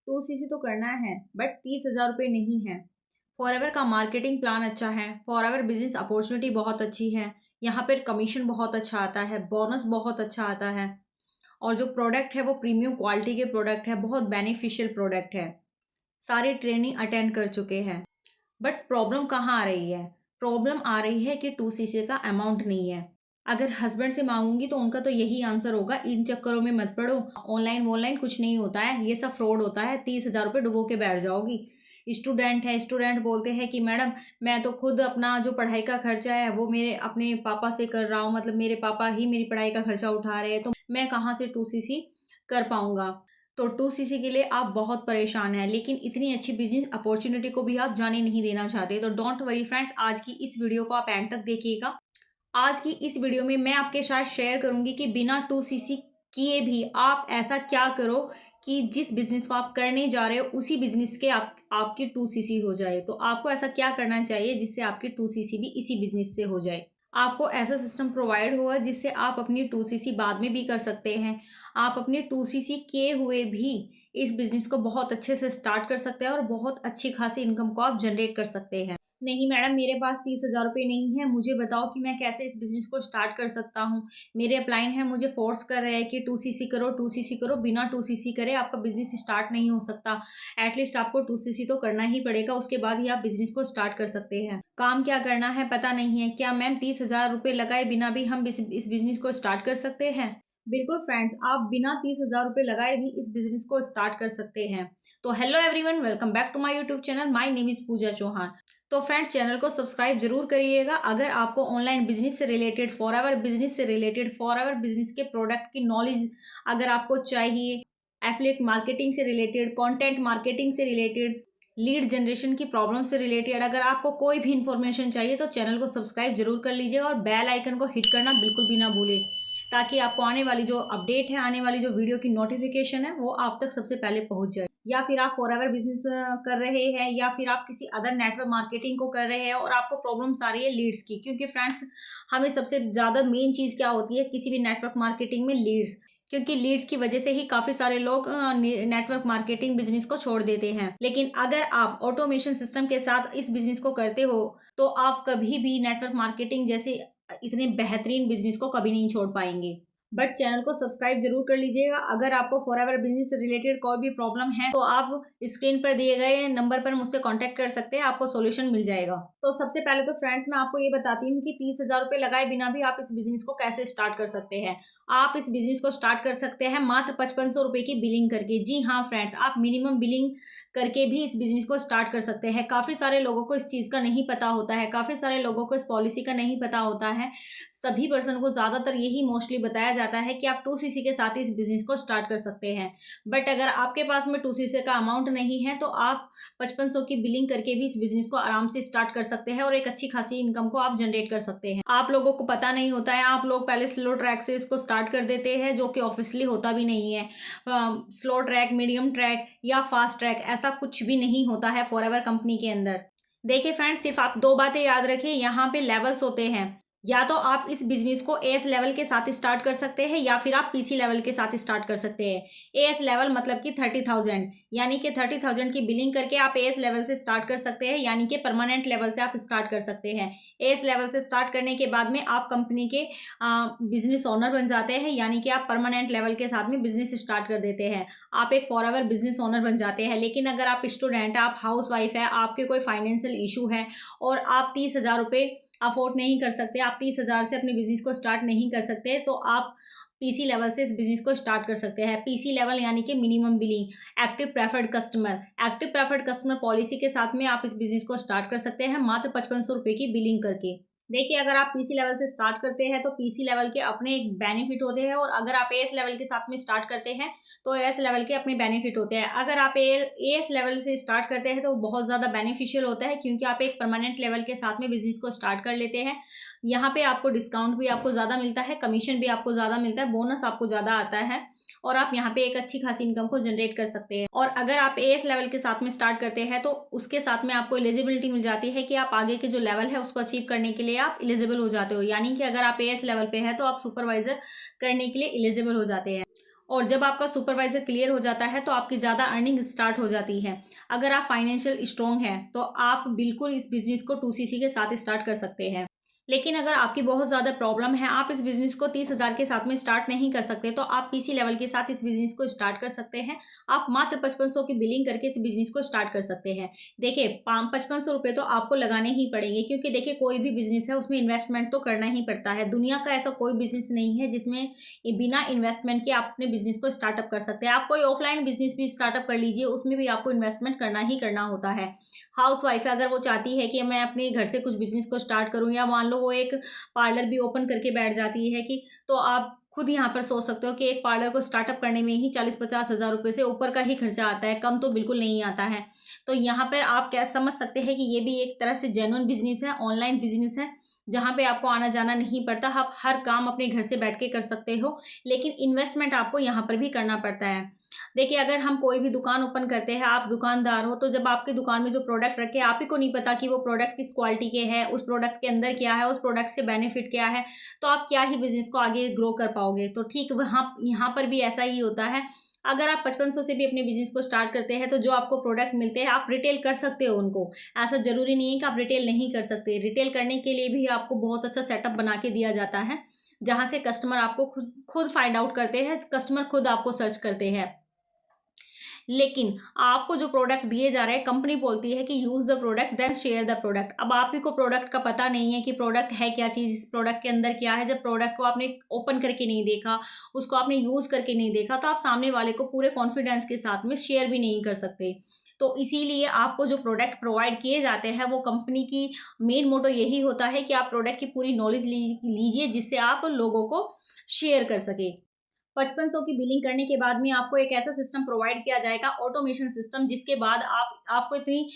2cc तो करना है बट 30,000 रुपये नहीं है। फॉरएवर का मार्केटिंग प्लान अच्छा है, फॉरएवर बिजनेस अपॉर्चुनिटी बहुत अच्छी है, यहाँ पर कमीशन बहुत अच्छा आता है, बोनस बहुत अच्छा आता है और जो प्रोडक्ट है वो प्रीमियम क्वालिटी के प्रोडक्ट है, बहुत बेनिफिशियल प्रोडक्ट है। सारी ट्रेनिंग अटेंड कर चुके हैं। बट प्रॉब्लम कहाँ आ रही है? प्रॉब्लम आ रही है कि 2cc का अमाउंट नहीं है। अगर हस्बैंड से मांगूंगी तो उनका तो यही आंसर होगा, इन चक्करों में मत पड़ो, ऑनलाइन वॉनलाइन कुछ नहीं होता है, ये सब फ्रॉड होता है, 30,000 रुपये डुबो के बैठ जाओगी। स्टूडेंट है, स्टूडेंट बोलते हैं कि मैडम मैं तो खुद अपना जो पढ़ाई का खर्चा है वो मेरे अपने पापा से कर रहा हूँ, मतलब मेरे पापा ही मेरी पढ़ाई का खर्चा उठा रहे हैं, तो मैं कहाँ से 2cc कर पाऊंगा। तो 2cc के लिए आप बहुत परेशान हैं, लेकिन इतनी अच्छी बिजनेस अपॉर्चुनिटी को भी आप जाने नहीं देना चाहते। तो डोंट वरी फ्रेंड्स, आज की इस वीडियो को आप एंड तक देखिएगा। आज की इस वीडियो में मैं आपके साथ शेयर करूंगी कि बिना 2cc किए भी आप ऐसा क्या करो कि जिस बिजनेस को आप करने जा रहे हो उसी बिजनेस के आपकी 2cc हो जाए। तो आपको ऐसा क्या करना चाहिए जिससे आपकी 2cc भी इसी बिजनेस से हो जाए। आपको ऐसा सिस्टम प्रोवाइड होगा जिससे आप अपनी 2cc बाद में भी कर सकते हैं। आप अपनी 2cc किए हुए भी इस बिजनेस को बहुत अच्छे से स्टार्ट कर सकते हैं और बहुत अच्छी खासी इनकम को आप जनरेट कर सकते हैं। नहीं मैडम, मेरे पास 30,000 रुपये नहीं है, मुझे बताओ कि मैं कैसे इस बिजनेस को स्टार्ट कर सकता हूँ। मेरे अपलाइन है, मुझे फोर्स कर रहे हैं कि 2cc करो 2cc करो, बिना 2cc करे आपका बिजनेस स्टार्ट नहीं हो सकता। एटलीस्ट आपको 2cc तो करना ही पड़ेगा, उसके बाद ही आप बिजनेस को स्टार्ट कर सकते हैं। काम क्या करना है पता नहीं है क्या मैम? 30,000 रुपये लगाए बिना भी हम इस बिजनेस को स्टार्ट कर सकते हैं? बिल्कुल फ्रेंड्स, आप बिना 30,000 रुपये लगाए भी इस बिजनेस को स्टार्ट कर सकते हैं। तो hello everyone, welcome back to my YouTube channel. My name is Pooja Chauhan. तो फ्रेंड्स, चैनल को सब्सक्राइब जरूर करिएगा। अगर आपको ऑनलाइन बिजनेस से रिलेटेड, फॉरएवर बिजनेस से रिलेटेड, फॉरएवर बिजनेस के प्रोडक्ट की नॉलेज अगर आपको चाहिए, एफिलिएट मार्केटिंग से रिलेटेड, कंटेंट मार्केटिंग से रिलेटेड, लीड जनरेशन की प्रॉब्लम से रिलेटेड, अगर आपको कोई भी इंफॉर्मेशन चाहिए तो चैनल को सब्सक्राइब जरूर कर लीजिए और बेल आइकन को हिट करना बिल्कुल भी ना भूलें, ताकि आपको आने वाली जो अपडेट है, आने वाली जो वीडियो की नोटिफिकेशन है वो आप तक सबसे पहले पहुंच जाए। या फिर आप फॉरएवर बिजनेस कर रहे हैं या फिर आप किसी अदर नेटवर्क मार्केटिंग को कर रहे हैं और आपको प्रॉब्लम्स आ रही है लीड्स की, क्योंकि फ्रेंड्स हमें सबसे ज़्यादा मेन चीज़ क्या होती है किसी भी नेटवर्क मार्केटिंग में? लीड्स। क्योंकि लीड्स की वजह से ही काफ़ी सारे लोग नेटवर्क मार्केटिंग बिजनेस को छोड़ देते हैं। लेकिन अगर आप ऑटोमेशन सिस्टम के साथ इस बिजनेस को करते हो तो आप कभी भी नेटवर्क मार्केटिंग जैसे इतने बेहतरीन बिजनेस को कभी नहीं छोड़ पाएंगे। बट चैनल को सब्सक्राइब जरूर कर लीजिएगा। अगर आपको फॉरएवर बिजनेस से रिलेटेड कोई भी प्रॉब्लम है तो आप स्क्रीन पर दिए गए नंबर पर मुझसे कांटेक्ट कर सकते हैं, आपको सॉल्यूशन मिल जाएगा। तो सबसे पहले तो फ्रेंड्स मैं आपको ये बताती हूँ कि 30,000 रुपये लगाए बिना भी आप इस बिजनेस को कैसे स्टार्ट कर सकते हैं। आप इस बिजनेस को स्टार्ट कर सकते हैं मात्र 5500 रुपये की बिलिंग करके। जी हाँ फ्रेंड्स, आप मिनिमम बिलिंग करके भी इस बिजनेस को स्टार्ट कर सकते हैं। काफ़ी सारे लोगों को इस चीज़ का नहीं पता होता है, काफ़ी सारे लोगों को इस पॉलिसी का नहीं पता होता है। सभी पर्सन को ज़्यादातर यही मोस्टली बताया जाता है कि आप 2cc के साथ इस बिजनेस को स्टार्ट कर सकते हैं। बट अगर आपके पास में 2cc का अमाउंट नहीं है तो आप 5500 की बिलिंग करके भी इस बिजनेस को आराम से स्टार्ट कर सकते हैं और एक अच्छी खासी इनकम को आप जनरेट कर सकते हैं। आप लोगों को पता नहीं होता है, आप लोग पहले स्लो ट्रैक से इसको स्टार्ट कर देते हैं, जो कि ऑब्वियसली होता भी नहीं है। स्लो ट्रैक, मीडियम ट्रैक या फास्ट ट्रैक ऐसा कुछ भी नहीं होता है फॉरएवर कंपनी के अंदर। देखिए फ्रेंड्स, सिर्फ आप दो बातें याद रखिए, यहाँ पे लेवल्स होते हैं। या तो आप इस बिजनेस को एएस लेवल के साथ स्टार्ट कर सकते हैं या फिर आप पीसी लेवल के साथ स्टार्ट कर सकते हैं। एएस लेवल मतलब कि 30,000, यानी कि 30,000 की बिलिंग करके आप एएस लेवल से स्टार्ट कर सकते हैं, यानी कि परमानेंट लेवल से आप स्टार्ट कर सकते हैं। एएस लेवल से स्टार्ट करने के बाद में आप कंपनी के बिजनेस ओनर बन जाते हैं, यानी कि आप परमानेंट लेवल के साथ में बिजनेस स्टार्ट कर देते हैं। आप एक फॉरएवर बिजनेस ओनर बन जाते हैं। लेकिन अगर आप स्टूडेंट, आप हाउस वाइफ है, आपके कोई फाइनेंशियल इशू है और आप 30,000 रुपये अफोर्ड नहीं कर सकते, आप 30,000 से अपने बिजनेस को स्टार्ट नहीं कर सकते, तो आप पीसी लेवल से इस बिजनेस को स्टार्ट कर सकते हैं। पीसी लेवल यानी कि minimum billing, active preferred customer, active preferred customer policy के साथ में आप इस बिजनेस को स्टार्ट कर सकते हैं मात्र 5500 रुपये की बिलिंग करके। देखिए, अगर आप पीसी लेवल से स्टार्ट करते हैं तो पीसी लेवल के अपने एक बेनिफिट होते हैं और अगर आप एएस लेवल के साथ में स्टार्ट करते हैं तो एएस लेवल के अपने बेनिफिट होते हैं। अगर आप एएस लेवल से स्टार्ट करते हैं तो बहुत ज़्यादा बेनिफिशियल होता है, क्योंकि आप एक परमानेंट लेवल के साथ में बिजनेस को स्टार्ट कर लेते हैं। यहाँ पे आपको डिस्काउंट भी आपको ज़्यादा मिलता है, कमीशन भी आपको ज़्यादा मिलता है, बोनस आपको ज़्यादा आता है और आप यहाँ पे एक अच्छी खासी इनकम को जनरेट कर सकते हैं। और अगर आप एएस लेवल के साथ में स्टार्ट करते हैं तो उसके साथ में आपको एलिजिबिलिटी मिल जाती है कि आप आगे के जो लेवल है उसको अचीव करने के लिए आप एलिजिबल हो जाते हो, यानी कि अगर आप एएस लेवल पे है तो आप सुपरवाइजर करने के लिए एलिजिबल हो जाते हैं। और जब आपका सुपरवाइजर क्लियर हो जाता है तो आपकी ज़्यादा अर्निंग स्टार्ट हो जाती है। अगर आप फाइनेंशियल स्ट्रॉन्ग हैं तो आप बिल्कुल इस बिज़नेस को 2सीसी के साथ स्टार्ट कर सकते हैं। लेकिन अगर आपकी बहुत ज़्यादा प्रॉब्लम है, आप इस बिज़नेस को 30,000 के साथ में स्टार्ट नहीं कर सकते, तो आप पीसी लेवल के साथ इस बिज़नेस को स्टार्ट कर सकते हैं। आप मात्र 5500 की बिलिंग करके इस बिज़नेस को स्टार्ट कर सकते हैं। देखिए, 5500 तो आपको लगाने ही पड़ेंगे, क्योंकि देखिए कोई भी बिज़नेस है उसमें इन्वेस्टमेंट तो करना ही पड़ता है। दुनिया का ऐसा कोई बिज़नेस नहीं है जिसमें ये बिना इन्वेस्टमेंट के आप अपने बिज़नेस को स्टार्टअप कर सकते हैं। आप कोई ऑफलाइन बिज़नेस भी स्टार्टअप कर लीजिए, उसमें भी आपको इन्वेस्टमेंट करना ही करना होता है। हाउसवाइफ है, अगर वो चाहती है कि मैं अपने घर से कुछ बिज़नेस को स्टार्ट करूँ, या मान लो वो एक पार्लर भी ओपन करके बैठ जाती है कि, तो आप खुद यहाँ पर सोच सकते हो कि एक पार्लर को स्टार्टअप करने में ही 40-50 हज़ार रुपये से ऊपर का ही खर्चा आता है, कम तो बिल्कुल नहीं आता है। तो यहाँ पर आप क्या समझ सकते हैं कि ये भी एक तरह से जेन्युइन बिजनेस है, ऑनलाइन बिजनेस है, जहाँ पे आपको आना जाना नहीं पड़ता। आप हर काम अपने घर से बैठ के कर सकते हो, लेकिन इन्वेस्टमेंट आपको यहाँ पर भी करना पड़ता है। देखिए, अगर हम कोई भी दुकान ओपन करते हैं, आप दुकानदार हो, तो जब आपकी दुकान में जो प्रोडक्ट रखे आप ही को नहीं पता कि वो प्रोडक्ट किस क्वालिटी के हैं, उस प्रोडक्ट के अंदर क्या है, उस प्रोडक्ट से बेनिफिट क्या है, तो आप क्या ही बिजनेस को आगे ग्रो कर पाओगे। तो ठीक वहाँ यहाँ पर भी ऐसा ही होता है। अगर आप 5500 से भी अपने बिजनेस को स्टार्ट करते हैं, तो जो आपको प्रोडक्ट मिलते हैं आप रिटेल कर सकते हो उनको। ऐसा जरूरी नहीं है कि आप रिटेल नहीं कर सकते। रिटेल करने के लिए भी आपको बहुत अच्छा सेटअप बना के दिया जाता है, जहाँ से कस्टमर आपको खुद खुद फाइंड आउट करते हैं, कस्टमर खुद आपको सर्च करते हैं। लेकिन आपको जो प्रोडक्ट दिए जा रहे हैं, कंपनी बोलती है कि use the product then share the product. अब आप ही को प्रोडक्ट का पता नहीं है कि प्रोडक्ट है क्या चीज़, इस प्रोडक्ट के अंदर क्या है। जब प्रोडक्ट को आपने ओपन करके नहीं देखा, उसको आपने यूज करके नहीं देखा, तो आप सामने वाले को पूरे कॉन्फिडेंस के साथ में शेयर भी नहीं कर सकते। तो इसीलिए आपको जो प्रोडक्ट प्रोवाइड किए जाते हैं, वो कंपनी की मेन मोटो यही होता है कि आप प्रोडक्ट की पूरी नॉलेज लीजिए, जिससे आप लोगों को शेयर कर सके। 5500 की बिलिंग करने के बाद में आपको एक ऐसा सिस्टम प्रोवाइड किया जाएगा, ऑटोमेशन सिस्टम, जिसके बाद आपको इतनी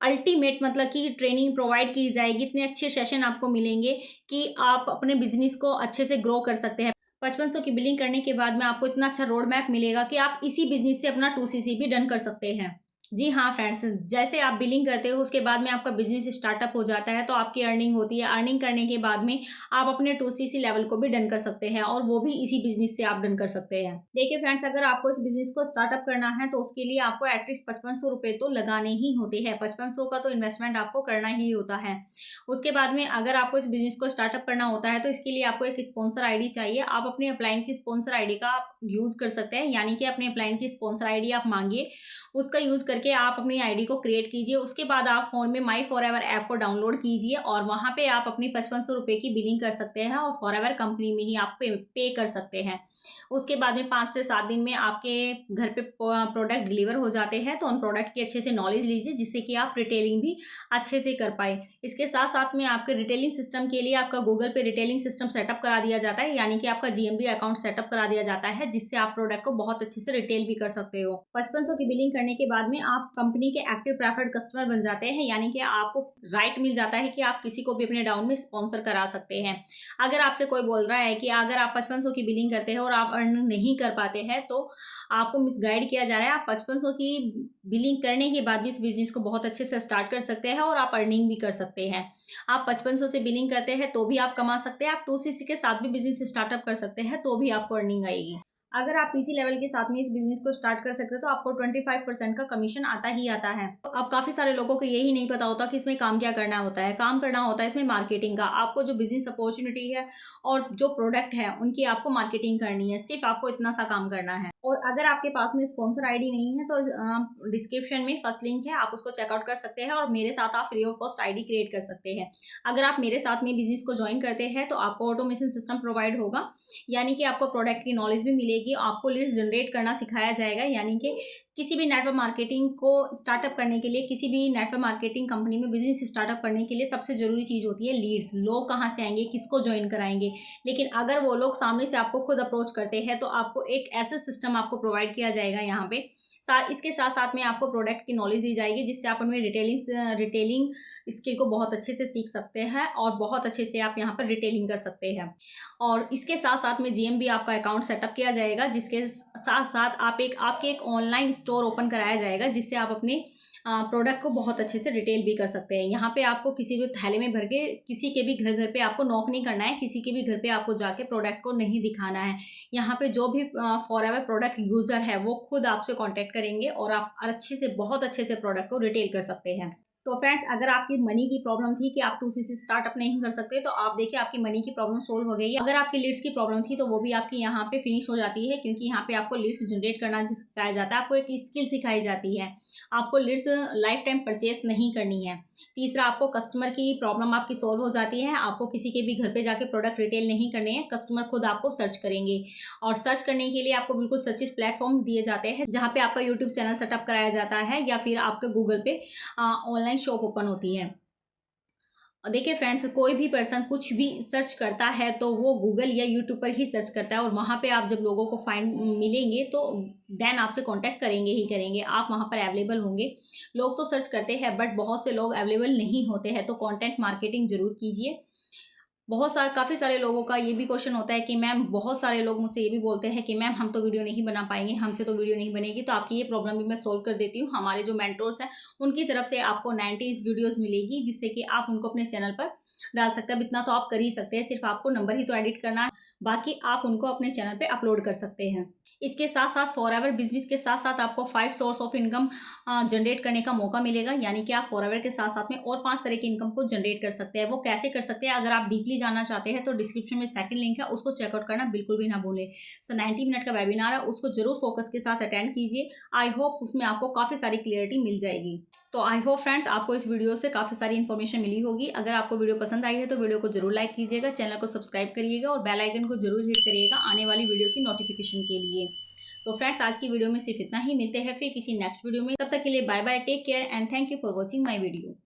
अल्टीमेट मतलब कि ट्रेनिंग प्रोवाइड की जाएगी, इतने अच्छे सेशन आपको मिलेंगे कि आप अपने बिजनेस को अच्छे से ग्रो कर सकते हैं। 5500 की बिलिंग करने के बाद में आपको इतना अच्छा रोड मैप मिलेगा कि आप इसी बिजनेस से अपना 2सीसी भी डन कर सकते हैं। जी हाँ फ्रेंड्स, जैसे आप बिलिंग करते हो उसके बाद में आपका बिजनेस स्टार्टअप हो जाता है, तो आपकी अर्निंग होती है। अर्निंग करने के बाद में आप अपने 2सीसी लेवल को भी डन कर सकते हैं, और वो भी इसी बिजनेस से आप डन कर सकते हैं। देखिए फ्रेंड्स, अगर आपको इस बिजनेस को स्टार्टअप करना है तो उसके लिए आपको एटलीस्ट 5500 तो लगाने ही होते हैं। 5500 का तो इन्वेस्टमेंट आपको करना ही होता है। उसके बाद में अगर आपको इस बिजनेस को स्टार्टअप करना होता है, तो इसके लिए आपको एक स्पॉन्सर आईडी चाहिए। आप अपने अपलाइन की स्पॉन्सर आईडी का आप यूज कर सकते हैं, यानी कि अपने अपलाइन की स्पॉन्सर आईडी आप मांगिए, उसका यूज करके आप अपनी आईडी को क्रिएट कीजिए। उसके बाद आप फोन में माई फॉर एवर ऐप को डाउनलोड कीजिए, और वहां पे आप अपनी 5500 की बिलिंग कर सकते हैं, और फॉर एवर कंपनी में ही आप पे कर सकते हैं। उसके बाद में 5 से 7 दिन में आपके घर पे प्रोडक्ट डिलीवर हो जाते हैं। तो उन प्रोडक्ट की अच्छे से नॉलेज लीजिए, जिससे कि आप रिटेलिंग भी अच्छे से कर पाए। इसके साथ साथ में आपके रिटेलिंग सिस्टम के लिए आपका गूगल पे रिटेलिंग सिस्टम सेटअप करा दिया जाता है, यानी कि आपका जीएमबी अकाउंट सेटअप करा दिया जाता है, जिससे आप प्रोडक्ट को बहुत अच्छे से रिटेल भी कर सकते हो। 5500 की बिलिंग करने के बाद में आप कंपनी के एक्टिव प्रेफर्ड कस्टमर बन जाते हैं, यानी कि आपको राइट मिल जाता है कि आप किसी को भी अपने डाउन में स्पॉन्सर करा सकते हैं। अगर आपसे कोई बोल रहा है कि अगर आप 5500 की बिलिंग करते हैं और आप अर्न नहीं कर पाते हैं, तो आपको मिसगाइड किया जा रहा है। आप 5500 की बिलिंग करने के बाद भी इस बिजनेस को बहुत अच्छे से स्टार्ट कर सकते हैं, और आप अर्निंग भी कर सकते हैं। आप 5500 से बिलिंग करते हैं तो भी आप कमा सकते हैं। आप 2सीसी के साथ भी बिजनेस स्टार्टअप कर सकते हैं, तो भी आपको अर्निंग आएगी। अगर आप पीसी लेवल के साथ में इस बिजनेस को स्टार्ट कर सकते हो, तो आपको 25% का कमीशन आता ही आता है। तो अब काफी सारे लोगों को यही नहीं पता होता कि इसमें काम क्या करना होता है। काम करना होता है इसमें मार्केटिंग का। आपको जो बिजनेस अपॉर्चुनिटी है और जो प्रोडक्ट है उनकी आपको मार्केटिंग करनी है, सिर्फ आपको इतना सा काम करना है। और अगर आपके पास में स्पॉन्सर आईडी नहीं है, तो डिस्क्रिप्शन में फर्स्ट लिंक है, आप उसको चेकआउट कर सकते हैं, और मेरे साथ आप free of cost ID create कर सकते हैं। अगर आप मेरे साथ में बिजनेस को ज्वाइन करते हैं, तो आपको ऑटोमेशन सिस्टम प्रोवाइड होगा, यानी कि आपको प्रोडक्ट की नॉलेज भी मिलेगी, आपको लीड्स जनरेट करना सिखाया जाएगा। यानी कि किसी भी नेटवर्क मार्केटिंग को स्टार्टअप करने के लिए, किसी भी नेटवर्क मार्केटिंग कंपनी में बिजनेस स्टार्टअप करने के लिए सबसे जरूरी चीज होती है लीड्स। लोग कहाँ से आएंगे, किसको ज्वाइन कराएंगे। लेकिन अगर वो लोग सामने से आपको खुद अप्रोच करते हैं, तो आपको एक ऐसा सिस्टम आपको प्रोवाइड किया जाएगा यहाँ पे। इसके साथ साथ में आपको प्रोडक्ट की नॉलेज दी जाएगी, जिससे आप उनमें रिटेलिंग स्किल को बहुत अच्छे से सीख सकते हैं, और बहुत अच्छे से आप यहाँ पर रिटेलिंग कर सकते हैं। और इसके साथ साथ में जीएमबी आपका अकाउंट सेटअप किया जाएगा, जिसके साथ साथ आपके एक ऑनलाइन स्टोर ओपन कराया जाएगा, जिससे आप अपने प्रोडक्ट को बहुत अच्छे से रिटेल भी कर सकते हैं। यहाँ पे आपको किसी भी थैले में भर के किसी के भी घर घर पे आपको नॉक नहीं करना है, किसी के भी घर पे आपको जाके प्रोडक्ट को नहीं दिखाना है। यहाँ पे जो भी फॉरएवर प्रोडक्ट यूजर है वो खुद आपसे कांटेक्ट करेंगे और आप अच्छे से, बहुत अच्छे से प्रोडक्ट को रिटेल कर सकते हैं। तो फ्रेंड्स, अगर आपकी मनी की प्रॉब्लम थी कि आप 2C से स्टार्टअप नहीं कर सकते, तो आप देखिए आपकी मनी की प्रॉब्लम सोल्व हो गई है। अगर आपकी लीड्स की प्रॉब्लम थी तो वो भी आपकी यहाँ पे फिनिश हो जाती है, क्योंकि यहाँ पे आपको लीड्स जनरेट करना सिखाया जाता है, आपको एक स्किल सिखाई जाती है। आपको लीड्स लाइफ टाइम परचेस नहीं करनी है। तीसरा, आपको कस्टमर की प्रॉब्लम आपकी सोल्व हो जाती है। आपको किसी के भी घर पे जाके प्रोडक्ट रिटेल नहीं करने हैं, कस्टमर खुद आपको सर्च करेंगे। और सर्च करने के लिए आपको बिल्कुल सर्चिस प्लेटफॉर्म दिए जाते हैं, जहाँ पे आपका यूट्यूब चैनल सेटअप कराया जाता है या फिर आपके गूगल पे ऑनलाइन शॉप ओपन होती है। देखिए फ्रेंड्स, कोई भी पर्सन कुछ भी सर्च करता है तो वो गूगल या यूट्यूब पर ही सर्च करता है, और वहाँ पे आप जब लोगों को फाइंड मिलेंगे तो देन आपसे कांटेक्ट करेंगे ही करेंगे, आप वहाँ पर अवेलेबल होंगे। लोग तो सर्च करते हैं बट बहुत से लोग अवेलेबल नहीं होते हैं, तो कंटेंट मार्केटिंग जरूर कीजिए। काफ़ी सारे लोगों का ये भी क्वेश्चन होता है कि मैम, बहुत सारे लोग मुझसे ये भी बोलते हैं कि मैम हम तो वीडियो नहीं बना पाएंगे, हमसे तो वीडियो नहीं बनेगी। तो आपकी ये प्रॉब्लम भी मैं सोल्व कर देती हूँ। हमारे जो मेंटोर्स हैं उनकी तरफ से आपको 90 वीडियोस मिलेगी, जिससे कि आप उनको अपने चैनल पर डाल सकते हैं। अब इतना तो आप कर ही सकते हैं, सिर्फ आपको नंबर ही तो एडिट करना है, बाकी आप उनको अपने चैनल पे अपलोड कर सकते हैं। इसके साथ साथ फॉरएवर बिजनेस के साथ साथ आपको 5 सोर्स ऑफ इनकम जनरेट करने का मौका मिलेगा, यानी कि आप फॉरएवर के साथ साथ में और 5 तरह की इनकम को जनरेट कर सकते हैं। वो कैसे कर सकते हैं, अगर आप डीपली जानना चाहते हैं तो डिस्क्रिप्शन में सेकंड लिंक है, उसको चेकआउट करना बिल्कुल भी ना भूलें। 90 मिनट का वेबिनार है, उसको जरूर फोकस के साथ अटेंड कीजिए। आई होप उसमें आपको काफ़ी सारी क्लियरिटी मिल जाएगी। तो आई होप फ्रेंड्स, आपको इस वीडियो से काफ़ी सारी इन्फॉर्मेशन मिली होगी। अगर आपको वीडियो पसंद आई है तो वीडियो को जरूर लाइक कीजिएगा, चैनल को सब्सक्राइब करिएगा और बेल आइकन को जरूर हिट करिएगा आने वाली वीडियो की नोटिफिकेशन के लिए। तो फ्रेंड्स, आज की वीडियो में सिर्फ इतना ही। मिलते हैं फिर किसी नेक्स्ट वीडियो में, तब तक के लिए bye bye, take care and thank you for watching my video.